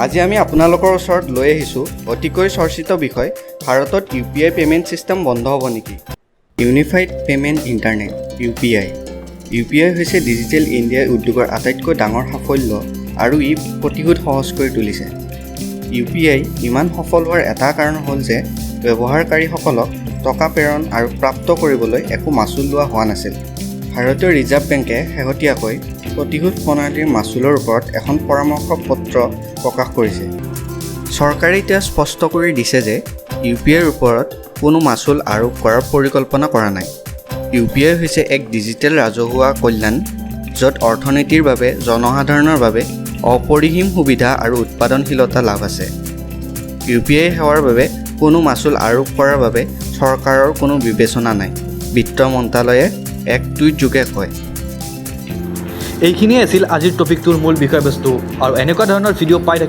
আজি আমি আপোনালোকৰ ওচৰত লৈ আহিছোঁ অতিকৈ চৰ্চিত বিষয় ভাৰতত UPI পে'মেণ্ট ছিষ্টেম বন্ধ হ'ব নেকি? ইউনিফাইড পে'মেণ্ট ইণ্টাৰনেট UPI হৈছে ডিজিটেল ইণ্ডিয়া উদ্যোগৰ আটাইতকৈ ডাঙৰ সাফল্য আৰু ই প্ৰতিশোধ সহজ কৰি তুলিছে। UPI ইমান সফল হোৱাৰ এটা কাৰণ হ'ল যে ব্যৱহাৰকাৰীসকলক টকা প্ৰেৰণ আৰু প্ৰাপ্ত কৰিবলৈ একো মাচুল লোৱা হোৱা নাছিল। ভাৰতীয় ৰিজাৰ্ভ বেংকে শেহতীয়াকৈ প্ৰতিশোধ প্ৰণালীৰ মাচুলৰ ওপৰত এখন পৰামৰ্শ পত্ৰ প্ৰকাশ কৰিছে। চৰকাৰে এতিয়া স্পষ্ট কৰি দিছে যে UPIৰ ওপৰত কোনো মাচুল আৰোপ কৰাৰ পৰিকল্পনা কৰা নাই। UPI হৈছে এক ডিজিটেল ৰাজহুৱা কল্যাণ য'ত অৰ্থনীতিৰ বাবে জনসাধাৰণৰ বাবে অপৰিসীম সুবিধা আৰু উৎপাদনশীলতা লাভ আছে। UPI সেৱাৰ বাবে কোনো মাচুল আৰোপ কৰাৰ বাবে চৰকাৰৰ কোনো বিবেচনা নাই, বিত্ত মন্ত্ৰালয়ে এক টুইটযোগে কয়। এইখিনিয়ে আছিল আজিৰ টপিকটোৰ মূল বিষয়বস্তু আৰু এনেকুৱা ধৰণৰ ভিডিঅ' পাই থাকিব